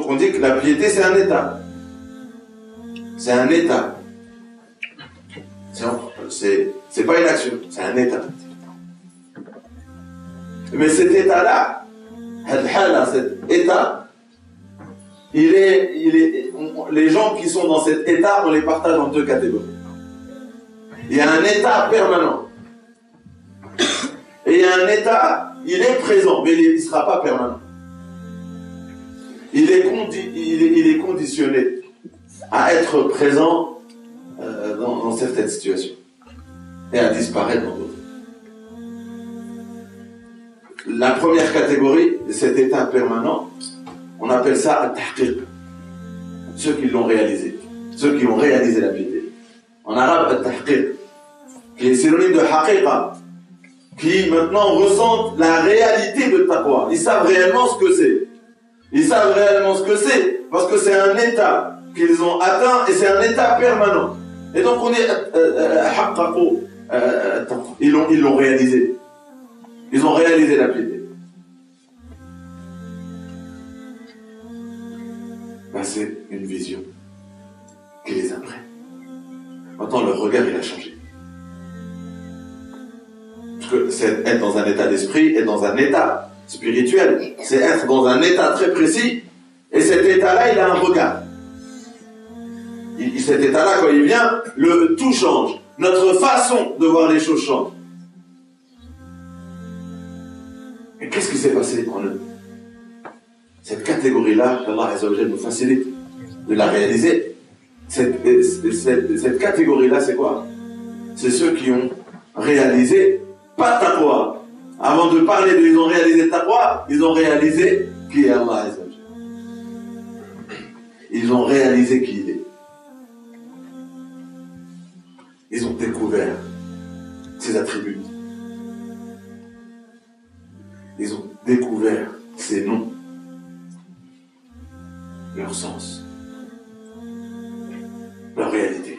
on dit que la piété, c'est un état. C'est un état. C'est pas une action, c'est un état. Mais cet état-là, cet état, les gens qui sont dans cet état, on les partage en deux catégories. Il y a un état permanent. Et il y a un état, il est présent, mais il ne sera pas permanent. Il est conditionné à être présent dans certaines situations et à disparaître dans d'autres. La première catégorie de cet état permanent, on appelle ça al-tahqiq. Ceux qui l'ont réalisé, ceux qui ont réalisé la piété. En arabe, al-tahqiq, qui est synonyme de haqiqa, qui maintenant ressentent la réalité de taqwa. Ils savent réellement ce que c'est. Ils savent réellement ce que c'est, parce que c'est un état qu'ils ont atteint et c'est un état permanent. Et donc on est ils l'ont réalisé. Ils ont réalisé la piété. Ben, c'est une vision qui les imprègne. Maintenant, leur regard, il a changé. Parce que c'est être dans un état d'esprit et dans un état spirituel. C'est être dans un état très précis. Et cet état-là, il a un regard. Cet état-là, quand il vient, tout change. Notre façon de voir les choses change. Et qu'est-ce qui s'est passé en eux? Cette catégorie-là, qu'Allah Azza wa Jalla nous facilite de la réaliser. Cette catégorie-là, c'est quoi? C'est ceux qui ont réalisé, pas taqwa. Avant de parler de ils ont réalisé taqwa, ils ont réalisé qui est Allah Azza wa Jalla. Ils ont réalisé qui il est. Ils ont découvert ses attributs. Ils ont découvert ses noms, leur sens, leur réalité.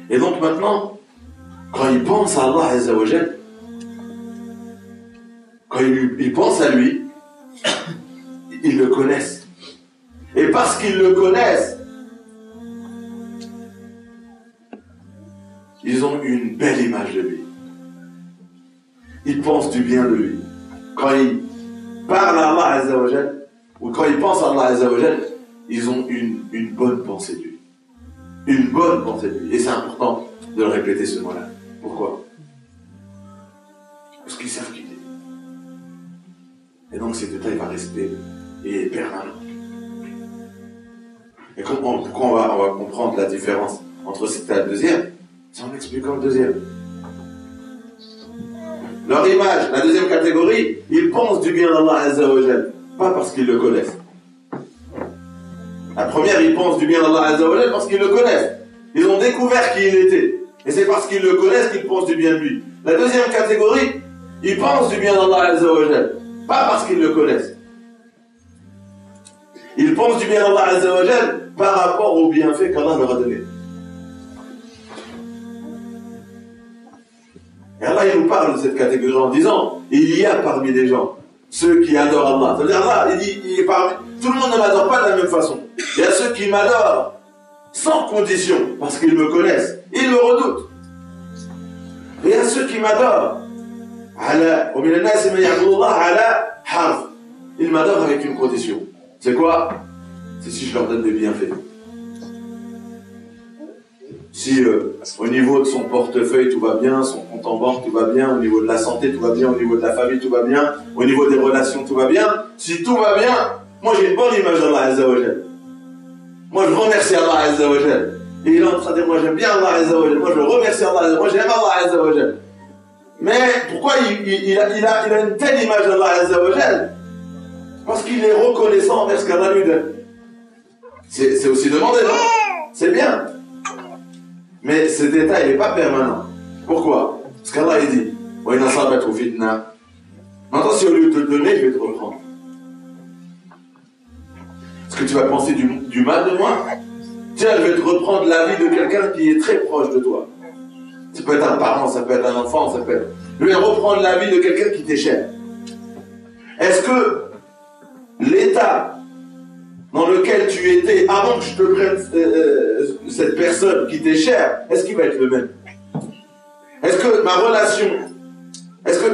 Et donc maintenant, quand ils pensent à Allah Azza wa Jal, quand ils pensent à lui, ils le connaissent. Et parce qu'ils le connaissent, ils ont une belle image de lui. Ils pensent du bien de lui. Quand ils parlent à Allah Azza wa Jal, ou quand ils pensent à Allah Azza wa Jal, ils ont une bonne pensée de lui. Une bonne pensée de lui. Et c'est important de le répéter ce mot-là. Pourquoi? Parce qu'ils savent qu'il est. Et donc cet état, il va rester et est permanent. Et pourquoi on va comprendre la différence entre cet état et le deuxième? C'est en expliquant le deuxième. Leur image, la deuxième catégorie, ils pensent du bien d'Allah Azza wa Jal, pas parce qu'ils le connaissent. La première, ils pensent du bien d'Allah Azza wa Jal parce qu'ils le connaissent. Ils ont découvert qui il était. Et c'est parce qu'ils le connaissent qu'ils pensent du bien de lui. La deuxième catégorie, ils pensent du bien d'Allah Azza wa Jal, pas parce qu'ils le connaissent. Ils pensent du bien d'Allah Azza wa Jal par rapport au bienfait qu'Allah leur a donné. Et Allah, il nous parle de cette catégorie en disant, il y a parmi les gens ceux qui adorent Allah. C'est-à-dire Allah, il est parmi... Tout le monde ne m'adore pas de la même façon. Il y a ceux qui m'adorent sans condition, parce qu'ils me connaissent. Ils me redoutent. Et il y a ceux qui m'adorent. Ils m'adorent avec une condition. C'est quoi? C'est si je leur donne des bienfaits. Si au niveau de son portefeuille tout va bien, son compte en banque tout va bien, au niveau de la santé tout va bien, au niveau de la famille tout va bien, au niveau des relations tout va bien, si tout va bien, moi j'ai une bonne image d'Allah Azza wa Jal. Moi je remercie Allah Azza wa Jal. Et il est en train de dire, moi j'aime bien Allah Azza wa Jal, moi je remercie Allah Azza wa Jal, moi j'aime Allah Azza wa Jal. Mais pourquoi il a une telle image d'Allah Azza wa Jal? Parce qu'il est reconnaissant envers ce qu'Allah lui donne. C'est aussi demandé, non? C'est bien. Mais cet état, il n'est pas permanent. Pourquoi? Parce qu'Allah, il dit, maintenant, si au lieu de te le donner, je vais te reprendre. Est-ce que tu vas penser du mal de moi? Tiens, je vais te reprendre la vie de quelqu'un qui est très proche de toi. Ça peut être un parent, ça peut être un enfant, ça peut être... Je vais reprendre la vie de quelqu'un qui t'est cher. Est-ce que lequel tu étais avant que je te prenne cette personne qui t'est chère, est-ce qu'il va être le même? Est-ce que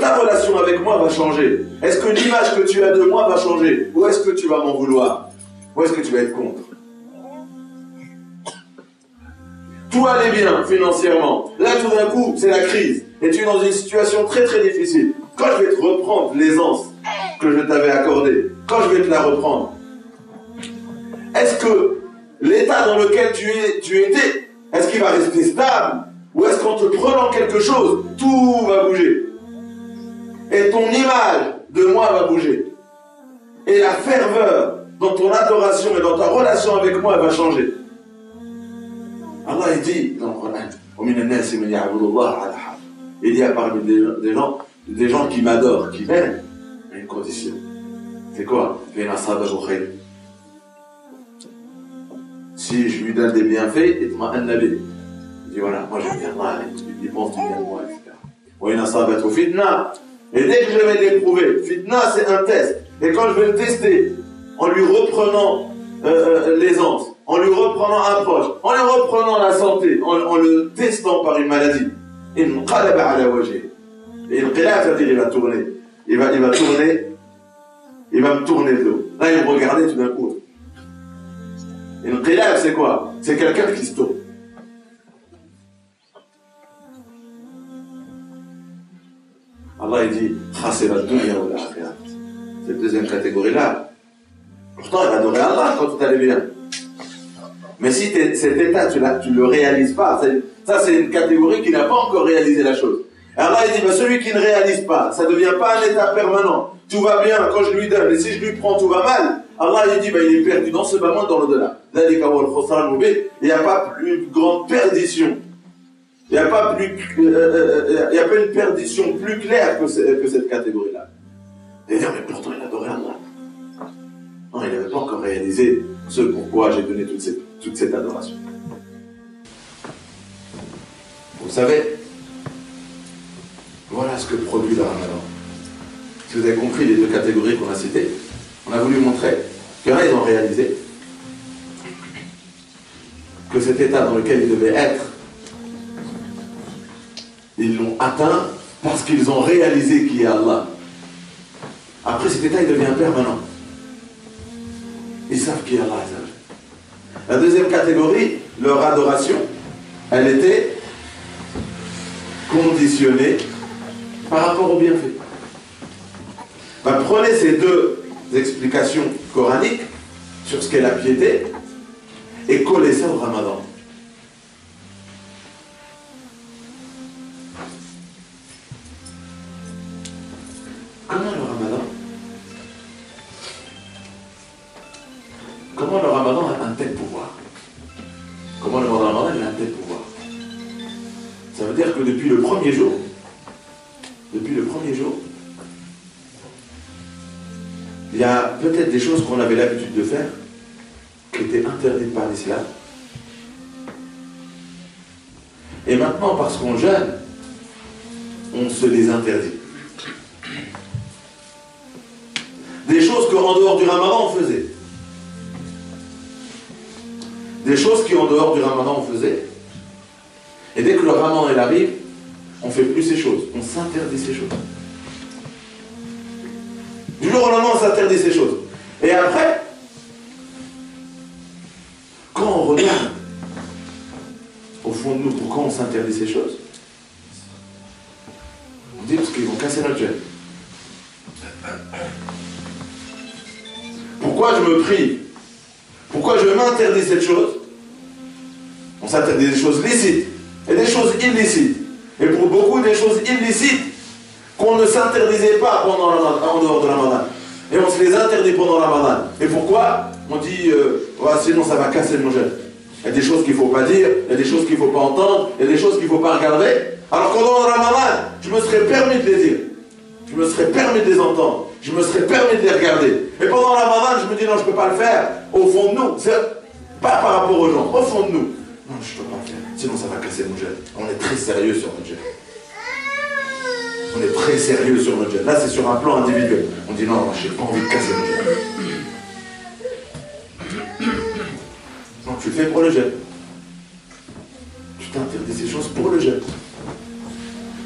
ta relation avec moi va changer? Est-ce que l'image que tu as de moi va changer? Ou est-ce que tu vas m'en vouloir? Ou est-ce que tu vas être contre? Tout allait bien financièrement. Là, tout d'un coup, c'est la crise. Et tu es dans une situation très très difficile. Quand je vais te reprendre l'aisance que je t'avais accordée, quand je vais te la reprendre, est-ce que l'état dans lequel tu étais, est-ce qu'il va rester stable? Ou est-ce qu'en te prenant quelque chose, tout va bouger? Et ton image de moi va bouger. Et la ferveur dans ton adoration et dans ta relation avec moi, elle va changer. Allah il dit dans le Coran, il y a parmi des gens qui m'adorent, qui m'aiment, à une condition. C'est quoi? Si je lui donne des bienfaits, il dit voilà, moi j'aime bien Allah, il pense du bien de moi, etc. Et dès que je vais l'éprouver, fitna c'est un test. Et quand je vais le tester, en lui reprenant l'aisance, en lui reprenant un proche, en lui reprenant la santé, en le testant par une maladie, et le qilab, c'est-à-dire il va tourner. Il va tourner, il va me tourner le dos. Là, il me regardait tout d'un coup. Et le qilab, c'est quoi? C'est quelqu'un qui se tourne. Allah il dit cette deuxième catégorie-là, pourtant il adorait Allah quand tout allait bien. Mais si cet état, tu ne le réalises pas, ça c'est une catégorie qui n'a pas encore réalisé la chose. Allah il dit, celui qui ne réalise pas, ça ne devient pas un état permanent. Tout va bien quand je lui donne, et si je lui prends, tout va mal. Allah il dit, il est perdu dans ce bas-monde, dans l'au-delà. Il n'y a pas plus grande perdition. Il n'y a pas une perdition plus claire que cette catégorie-là. D'ailleurs, mais pourtant il adorait Allah. Non, il n'avait pas encore réalisé ce pourquoi j'ai donné toute cette adoration. Vous savez, voilà ce que produit le Ramadan. Si vous avez compris les deux catégories qu'on a citées, on a voulu montrer qu'il y en a, ils ont réalisé que cet état dans lequel ils devaient être, ils l'ont atteint parce qu'ils ont réalisé qui est Allah. Après cet état, il devient permanent. Ils savent qui est Allah. La deuxième catégorie, leur adoration, elle était conditionnée par rapport au bienfait. Prenez ces deux explications coraniques sur ce qu'est la piété et collez ça au Ramadan. Comment le Ramadan a un tel pouvoir? Comment le Ramadan a un tel pouvoir? Ça veut dire que depuis le premier jour, il y a peut-être des choses qu'on avait l'habitude de faire qui étaient interdites par l'islam. Et maintenant, parce qu'on jeûne, on se les interdit. Des choses qu'en dehors du Ramadan, on faisait. Des choses qui en dehors du Ramadan on faisait. Et dès que le Ramadan il arrive, on ne fait plus ces choses. On s'interdit ces choses. Du jour au lendemain, on s'interdit ces choses. Et après, quand on regarde au fond de nous pourquoi on s'interdit ces choses, on dit parce qu'ils vont casser notre jeûne. Pourquoi je me prie? Pourquoi je m'interdis cette chose? On s'interdit des choses licites et des choses illicites. Et pour beaucoup, des choses illicites qu'on ne s'interdisait pas en dehors de Ramadan. Et on se les interdit pendant Ramadan. Et pourquoi? On dit, sinon ça va casser mon jeûne. Il y a des choses qu'il ne faut pas dire, il y a des choses qu'il ne faut pas entendre, il y a des choses qu'il ne faut pas regarder. Alors qu'en dehors de Ramadan, je me serais permis de les dire. Je me serais permis de les entendre. Je me serais permis de les regarder. Et pendant Ramadan, je me dis non, je ne peux pas le faire. Au fond de nous, c'est pas par rapport aux gens, au fond de nous. Non, je ne peux pas le faire. Sinon, ça va casser mon jeûne. On est très sérieux sur notre jeûne. On est très sérieux sur notre jeûne. Là, c'est sur un plan individuel. On dit non, je n'ai pas envie de casser mon jeûne. tu le fais pour le jeûne. Tu t'interdis ces choses pour le jeûne.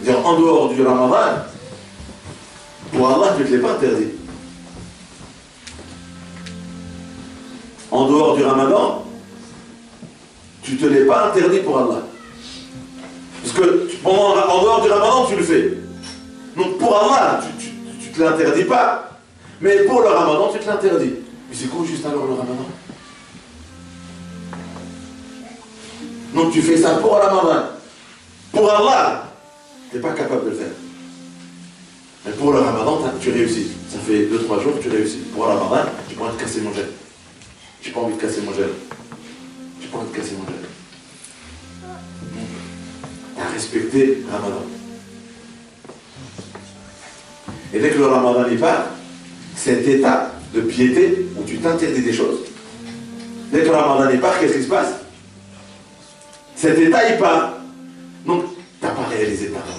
C'est-à-dire, en dehors du Ramadan, pour Allah, tu ne te l'es pas interdit. En dehors du Ramadan, tu ne te l'es pas interdit pour Allah. Parce que en dehors du Ramadan, tu le fais. Donc pour Allah, tu ne te l'interdis pas. Mais pour le Ramadan, tu te l'interdis. Mais c'est quoi juste alors le Ramadan? Donc tu fais ça pour le Ramadan. Pour Allah, tu n'es pas capable de le faire. Mais pour le Ramadan, tu réussis. Ça fait 2-3 jours que tu réussis. Pour le Ramadan, tu pourras te casser mon gel. J'ai pas envie de casser mon gel. J'ai pas envie de casser mon gel. Tu as respecté le Ramadan. Et dès que le Ramadan y part, cet état de piété où tu t'interdis des choses, dès que le Ramadan y part, qu'est-ce qui se passe? Cet état y part. Donc, tu n'as pas réalisé ta Ramadan.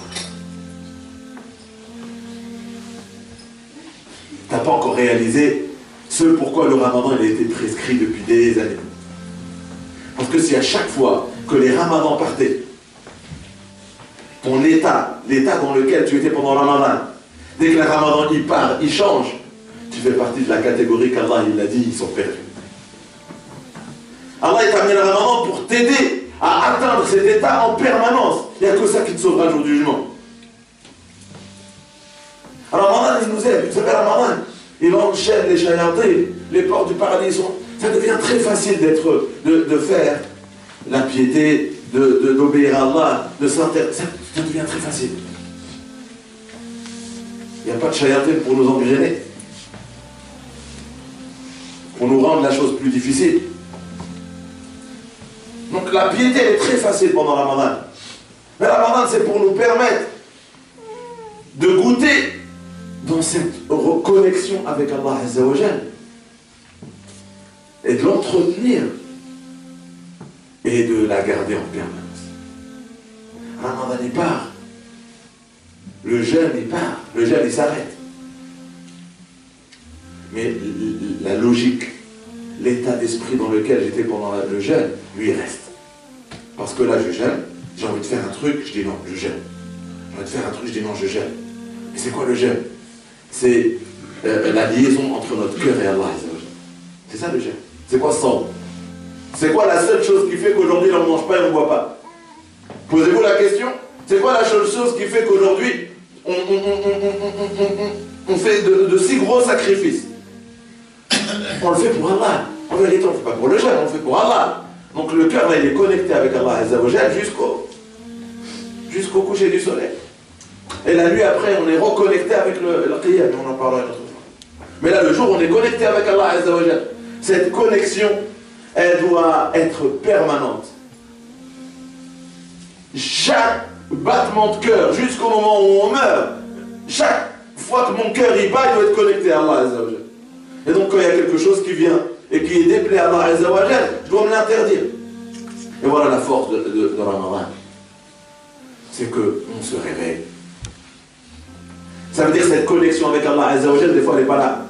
Tu n'as pas encore réalisé ce pourquoi le Ramadan il a été prescrit depuis des années. Parce que si à chaque fois que les Ramadans partaient, ton état, l'état dans lequel tu étais pendant le Ramadan, dès que le Ramadan il part, il change, tu fais partie de la catégorie qu'Allah il a dit, ils sont perdus. Allah il t'a amené le Ramadan pour t'aider à atteindre cet état en permanence. Il n'y a que ça qui te sauvera le jour du jugement. Alors Ramadan il nous aide, vous savez Ramadan, il enchaîne les shayatin, les portes du paradis sont... Ça devient très facile de faire la piété, d'obéir à Allah, de s'interdire. Ça devient très facile. Il n'y a pas de shayatin pour nous engrainer, pour nous rendre la chose plus difficile. Donc la piété est très facile pendant la Ramadan. Mais la Ramadan c'est pour nous permettre de goûter dans cette reconnexion avec Allah Azza wa Jal et de l'entretenir et de la garder en permanence. Ramadan il part, le jeûne il part, le jeûne il s'arrête. Mais la logique, l'état d'esprit dans lequel j'étais pendant le jeûne, lui il reste. Parce que là je jeûne, j'ai envie de faire un truc, je dis non, je jeûne. J'ai envie de faire un truc, je dis non, je jeûne. Mais c'est quoi le jeûne? C'est la liaison entre notre cœur et Allah. C'est ça le jeûne. C'est quoi ça? C'est quoi la seule chose qui fait qu'aujourd'hui on ne mange pas et on ne boit pas? Posez-vous la question. C'est quoi la seule chose qui fait qu'aujourd'hui on fait de si gros sacrifices? On le fait pour Allah. En vérité, on ne le fait pas pour le jeûne, on le fait pour Allah. Donc le cœur là, il est connecté avec Allah Azza wa Jal jusqu'au coucher du soleil. Et la nuit après, on est reconnecté avec le qiyam, on en parlera une autre fois. Mais là, le jour, on est connecté avec Allah Azza wa Jal. Cette connexion, elle doit être permanente. Chaque battement de cœur, jusqu'au moment où on meurt, chaque fois que mon cœur y bat, il doit être connecté à Allah Azza wa Jal. Et donc, quand il y a quelque chose qui vient et qui est déplaît à Allah Azza wa Jal, je dois me l'interdire. Et voilà la force de Ramadan. C'est qu'on se réveille. Ça veut dire que cette connexion avec Allah Azza wa Jal, des fois, elle n'est pas là.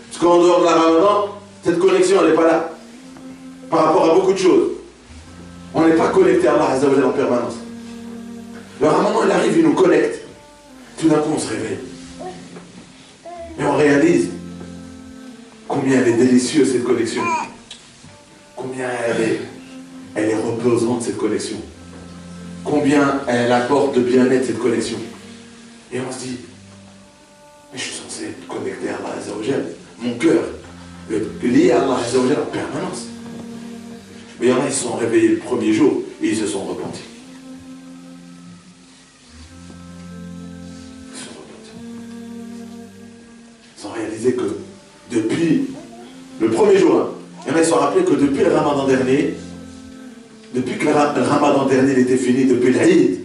Parce qu'en dehors de la Ramadan, cette connexion, elle n'est pas là. Par rapport à beaucoup de choses. On n'est pas connecté à Allah Azza wa Jal en permanence. Le Ramadan, il arrive, il nous connecte. Tout d'un coup, on se réveille. Et on réalise combien elle est délicieuse, cette connexion. Combien elle est reposante, cette connexion. Combien elle apporte de bien-être, cette connexion. Et on se dit, mais je suis censé être connecté à Allah Azza wa Jal. Mon cœur est lié à Allah Azza wa Jal en permanence. Mais il y en a, ils se sont réveillés le premier jour et ils se sont repentis. Ils se sont repentis. Ils ont réalisé que depuis le premier jour, il y en a, ils se sont rappelés que depuis le Ramadan dernier, depuis que le Ramadan dernier était fini, depuis l'Aïd,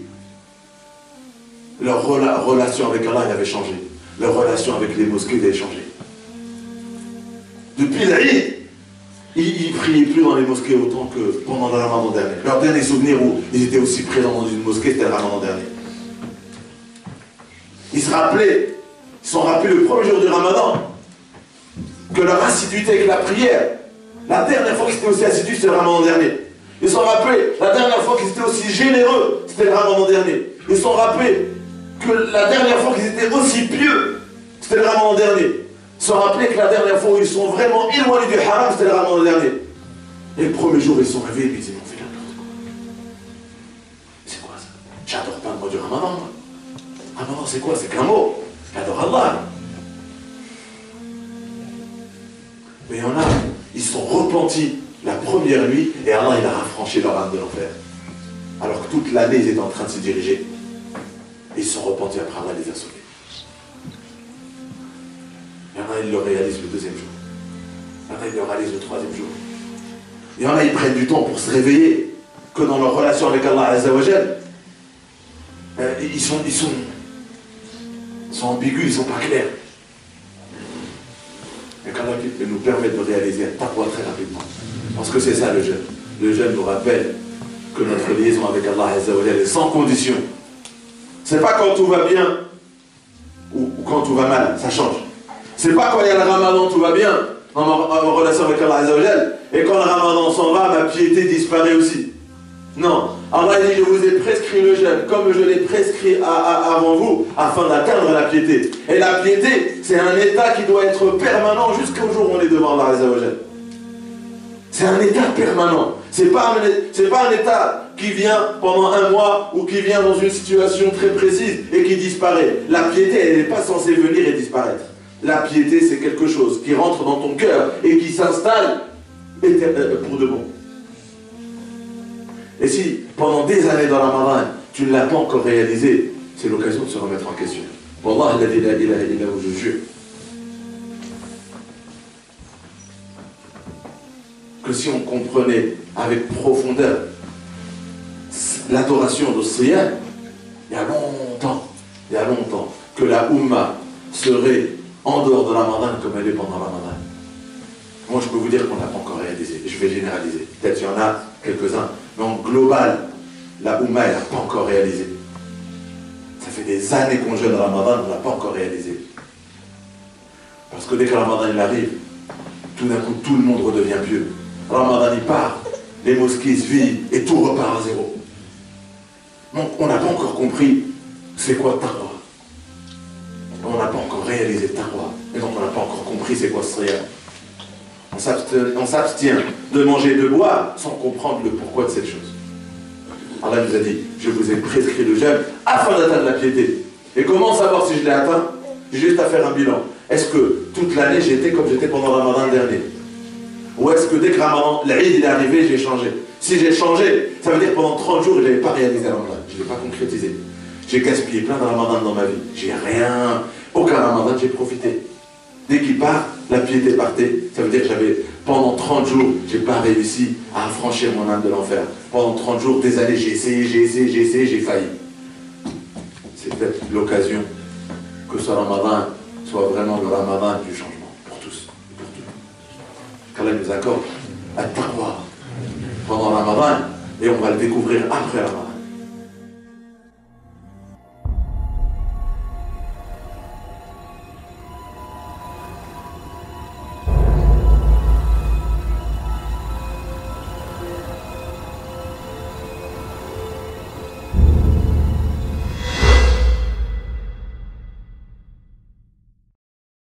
leur relation avec Allah avait changé. Leur relation avec les mosquées avait changé. Depuis l'Aïd, ils ne priaient plus dans les mosquées autant que pendant le Ramadan dernier. Leur dernier souvenir où ils étaient aussi présents dans une mosquée, c'était le Ramadan dernier. Ils se sont rappelés le premier jour du Ramadan que leur assiduité avec la prière La dernière fois qu'ils étaient aussi assidus, c'était le ramadan dernier. Ils se sont rappelés, la dernière fois qu'ils étaient aussi généreux, c'était le ramadan dernier. Ils se sont rappelés que la dernière fois qu'ils étaient aussi pieux, c'était le ramadan dernier. Ils se sont rappelés que la dernière fois où ils sont vraiment éloignés du haram, c'était le ramadan dernier. Et le premier jour, ils se sont réveillés et ils disaient, on fait n'importe quoi. C'est quoi ça? J'adore pas le mot du ramadan, moi. Ramadan, c'est quoi? C'est qu'un mot. J'adore Allah. Mais il y en a, ils se sont repentis la première nuit et Allah il a rafranchi leur âme de l'enfer. Alors que toute l'année ils étaient en train de se diriger. Et ils se sont repentis après Allah les a sauvés. Il y en a, ils le réalisent le deuxième jour. Il y en a, ils le réalisent le troisième jour. Il y en a, ils prennent du temps pour se réveiller que dans leur relation avec Allah Azza wa Jal. Ils sont ambigus, ils ne sont pas clairs. Et qu'Allah nous permet de réaliser un taqwa très rapidement. Parce que c'est ça le jeûne. Le jeûne nous rappelle que notre liaison avec Allah Azza wa Jal est sans condition. C'est pas quand tout va bien ou quand tout va mal, ça change. C'est pas quand il y a le ramadan, tout va bien dans ma relation avec Allah Azza wa Jal, et quand le ramadan s'en va, ma piété disparaît aussi. Non, Allah dit, je vous ai prescrit le jeûne comme je l'ai prescrit avant vous, afin d'atteindre la piété. Et la piété, c'est un état qui doit être permanent jusqu'au jour où on est devant Allah Azza wa Jal. C'est un état permanent. C'est pas un état qui vient pendant un mois ou qui vient dans une situation très précise et qui disparaît. La piété, elle n'est pas censée venir et disparaître. La piété, c'est quelque chose qui rentre dans ton cœur et qui s'installe pour de bon. Et si pendant des années dans la Ramadan, tu ne l'as pas encore réalisé, c'est l'occasion de se remettre en question. Wallah, la ilaha illa hu, je jure que si on comprenait avec profondeur l'adoration de Siyam, il y a longtemps, que la Ummah serait en dehors de la Ramadan comme elle est pendant la Ramadan. Moi, je peux vous dire qu'on n'a pas encore réalisé. Je vais généraliser. Peut-être qu'il y en a quelques-uns. Mais en global, la Ummah, elle n'a pas encore réalisé. Ça fait des années qu'on jeûne Ramadan, on n'a pas encore réalisé. Parce que dès que Ramadan il arrive, tout d'un coup, tout le monde redevient pieux. Ramadan il part, les mosquées se vident et tout repart à zéro. Donc, on n'a pas encore compris c'est quoi taqwa. On n'a pas encore réalisé taqwa. Et donc, on n'a pas encore compris c'est quoi Siyam. On s'abstient de manger et de boire sans comprendre le pourquoi de cette chose. Allah nous a dit, je vous ai prescrit le jeûne afin d'atteindre la piété. Et comment savoir si je l'ai atteint? J'ai juste à faire un bilan. Est-ce que toute l'année j'étais comme j'étais pendant le Ramadan dernier? Ou est-ce que dès que Ramadan, l'Eid est arrivé, j'ai changé? Si j'ai changé, ça veut dire que pendant 30 jours, je n'avais pas réalisé le Ramadan. Je ne l'ai pas concrétisé. J'ai gaspillé plein de Ramadan dans ma vie. J'ai rien. Aucun Ramadan, j'ai profité. Dès qu'il part, la piété partait. Ça veut dire que pendant 30 jours, je n'ai pas réussi à affranchir mon âme de l'enfer. Pendant 30 jours, des années, j'ai essayé, j'ai failli. C'est peut-être l'occasion que ce Ramadan soit vraiment le Ramadan du changement. Pour tous. Pour tout. Qu'Allah nous accorde à taqwa pendant le Ramadan. Et on va le découvrir après le Ramadan.